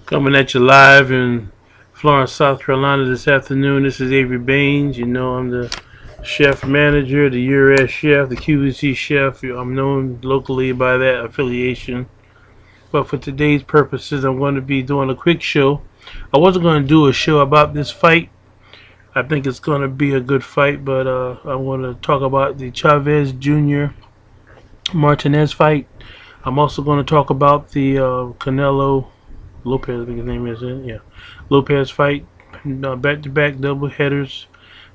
Coming at you live in Florence, South Carolina this afternoon. This is Avery Baines. You know, I'm the chef manager, the URS chef, the QVC chef. I'm known locally by that affiliation. But for today's purposes, I'm going to be doing a quick show. I wasn't going to do a show about this fight. I think it's going to be a good fight, but I want to talk about the Chavez Jr. Martinez fight. I'm also going to talk about the Canelo Lopez, I think his name is, yeah. Lopez fight, back-to-back double headers,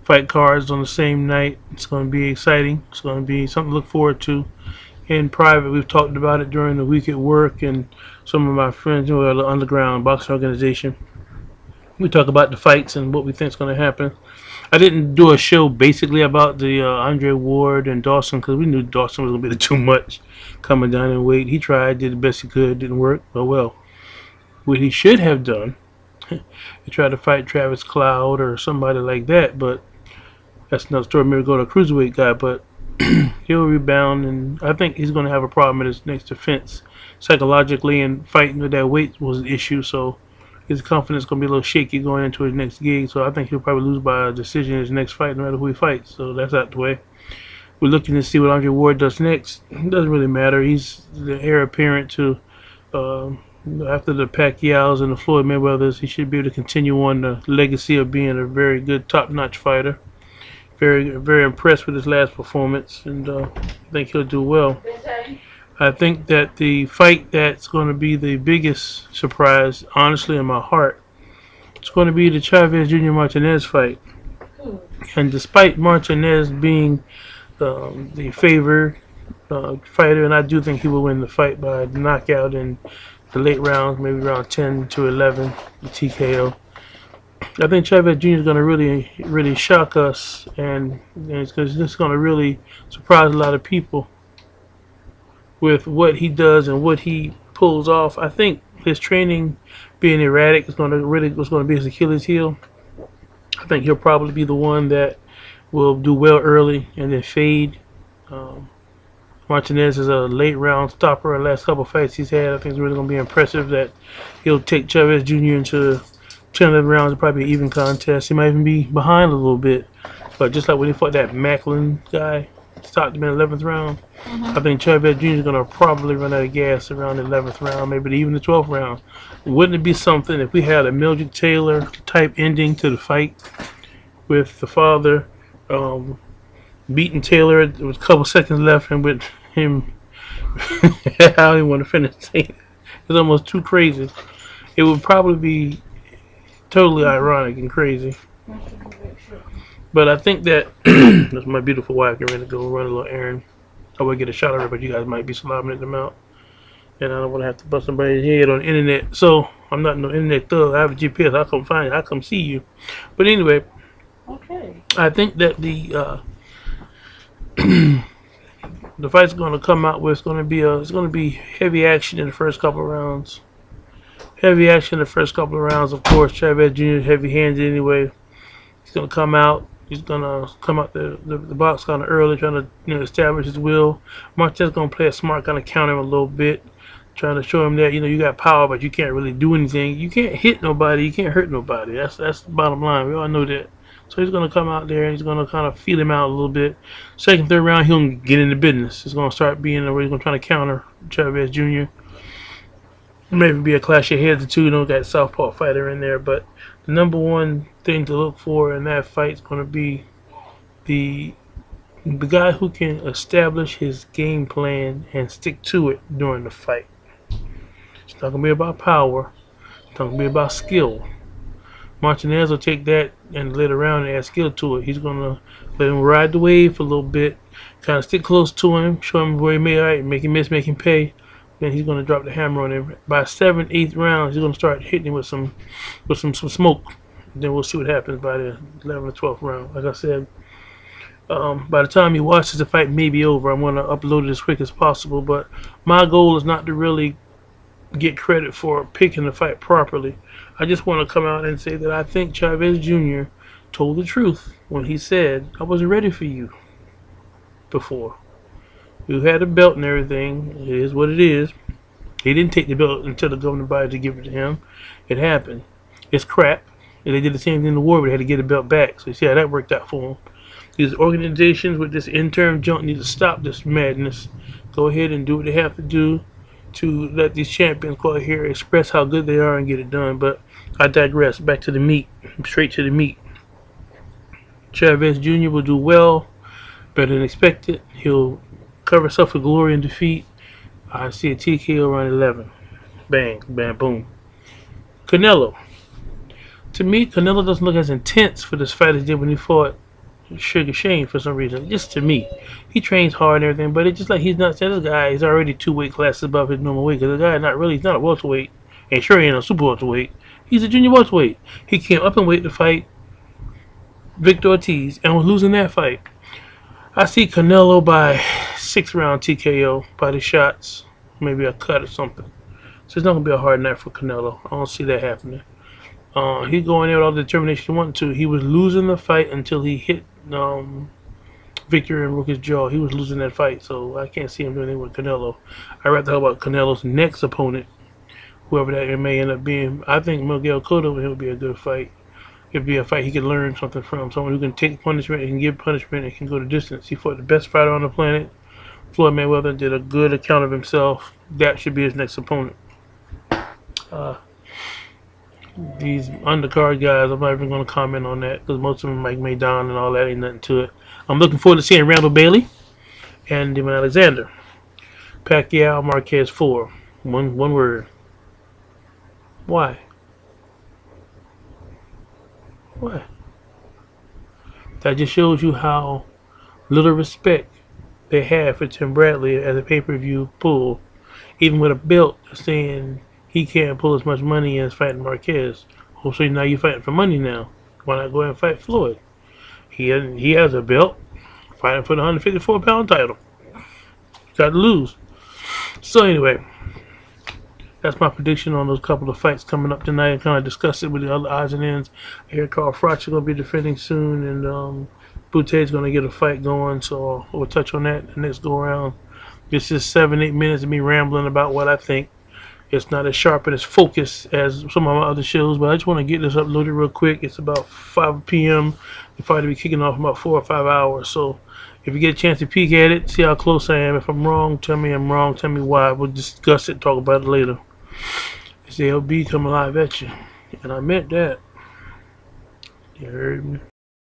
fight cards on the same night. It's going to be exciting. It's going to be something to look forward to. In private, we've talked about it during the week at work, and some of my friends who are the underground boxing organization. We talk about the fights and what we think is going to happen. I didn't do a show basically about the Andre Ward and Dawson because we knew Dawson was going to be too much coming down in weight. He tried, did the best he could, didn't work. Oh well. What he should have done, he tried to fight Travis Cloud or somebody like that, but that's another story. Maybe go to a cruiserweight guy, but he'll rebound, and I think he's going to have a problem in his next defense. Psychologically, and fighting with that weight was an issue, so his confidence is going to be a little shaky going into his next gig, so I think he'll probably lose by a decision in his next fight, no matter who he fights, so that's out the way. We're looking to see what Andre Ward does next. It doesn't really matter. He's the heir apparent to after the Pacquiaos and the Floyd Mayweathers. He should be able to continue on the legacy of being a very good, top-notch fighter. Very, very impressed with his last performance, and I think he'll do well. I think that the fight that's going to be the biggest surprise, honestly, in my heart, it's going to be the Chavez Jr. Martinez fight. And despite Martinez being the favored fighter, and I do think he will win the fight by knockout in the late rounds, maybe around 10 to 11, the TKO. I think Chavez Jr. is going to really shock us, and it's going to really surprise a lot of people with what he does and what he pulls off. I think his training being erratic is going to be his Achilles heel. I think he'll probably be the one that will do well early and then fade. Martinez is a late round stopper. The last couple of fights he's had, I think it's really going to be impressive that he'll take Chavez Jr. into 10 11 rounds. It'll probably be an even contest. He might even be behind a little bit. But just like when he fought that Macklin guy, stopped him in the 11th round, I think Chavez Jr. is going to probably run out of gas around the 11th round, maybe even the 12th round. Wouldn't it be something if we had a Mildred Taylor type ending to the fight with the father beating Taylor with a couple seconds left, and with him how he want to finish it? It's almost too crazy. It would probably be totally ironic and crazy. But I think that that's my beautiful wife getting ready to go run a little errand. I would get a shot of her, but you guys might be slobbing at the mouth, and I don't want to have to bust somebody's head on the internet. So I'm not no internet thug. I have a GPS. I'll come find you. I'll come see you. But anyway, okay. I think that the the fight's going to come out with it's going to be heavy action in the first couple of rounds. Heavy action in the first couple of rounds. Of course, Chavez Jr. is heavy-handed anyway. He's going to come out. He's going to come out the box kind of early, trying to establish his will. Martinez going to play a smart, kind of counter him a little bit, trying to show him that you got power, but you can't really do anything. You can't hit nobody. You can't hurt nobody. That's the bottom line. We all know that. So he's going to come out there and he's going to kind of feel him out a little bit. Second, third round, he'll get into business. It's going to start being where he's going to try to counter Chavez Jr. Maybe be a clash of heads or two. That southpaw fighter in there. But the number one thing to look for in that fight is going to be the guy who can establish his game plan and stick to it during the fight. It's not going to be about power. It's not going to be about skill. Martinez will take that and let around and add skill to it. He's going to let him ride the wave for a little bit, kind of stick close to him, show him where he may, right, make him miss, make him pay. Then he's going to drop the hammer on him. By 7th, 8th rounds, he's going to start hitting him with some smoke. Then we'll see what happens by the 11th or 12th round. Like I said, by the time he watches the fight may be over, I'm going to upload it as quick as possible. But my goal is not to really get credit for picking the fight properly. I just want to come out and say that I think Chavez Jr. told the truth when he said, I wasn't ready for you before. You had a belt and everything. It is what it is. He didn't take the belt until the governing body to give it to him. It happened. It's crap. And they did the same thing in the war, but they had to get the belt back. So you see how that worked out for him. These organizations with this interim junk need to stop this madness. Go ahead and do what they have to do to let these champions go out here, express how good they are, and get it done. But I digress. Back to the meat. Straight to the meat. Chavez Jr. will do well, better than expected. He'll cover himself with glory and defeat. I see a TKO around 11. Bang, bam, boom. Canelo. To me, Canelo doesn't look as intense for this fight as he did when he fought Sugar Shane for some reason. Just to me. He trains hard and everything, but it's just like he's not. This guy is already 2 weight classes above his normal weight. Because the guy he's not a welterweight. And sure he ain't a super welterweight. He's a junior welterweight. He came up in weight to fight Victor Ortiz and was losing that fight. I see Canelo by 6th round TKO by the shots, maybe a cut or something. So it's not gonna be a hard night for Canelo. I don't see that happening. He's going there with all the determination he wanted to. He was losing the fight until he hit Victor and broke his jaw. He was losing that fight, so I can't see him doing anything with Canelo. I'd rather talk about Canelo's next opponent, whoever that may end up being. I think Miguel Cotto would be a good fight. It'd be a fight he could learn something from. Someone who can take punishment and can give punishment and can go the distance. He fought the best fighter on the planet. Floyd Mayweather did a good account of himself. That should be his next opponent. These undercard guys, I'm not even going to comment on that because most of them, like Maidon and all that, ain't nothing to it. I'm looking forward to seeing Randall Bailey and Demon Alexander. Pacquiao, Marquez 4. One word. Why? What? That just shows you how little respect they have for Tim Bradley as a pay-per-view pull. Even with a belt saying he can't pull as much money as fighting Marquez. Oh, so now you're fighting for money now. Why not go ahead and fight Floyd? He has a belt. Fighting for the 154-pound title. Got to lose. So anyway, that's my prediction on those couple of fights coming up tonight. I kind of discussed it with the other odds and ends. I hear Carl Froch is going to be defending soon, and Boutet's going to get a fight going, so we'll touch on that the next go-around. It's just 7-8 minutes of me rambling about what I think. It's not as sharp and as focused as some of my other shows, but I just want to get this uploaded real quick. It's about 5 p.m. The fight will be kicking off in about 4 or 5 hours, so if you get a chance to peek at it, see how close I am. If I'm wrong, tell me I'm wrong. Tell me why. We'll discuss it, talk about it later. It's LB coming live at you. And I meant that. You heard me.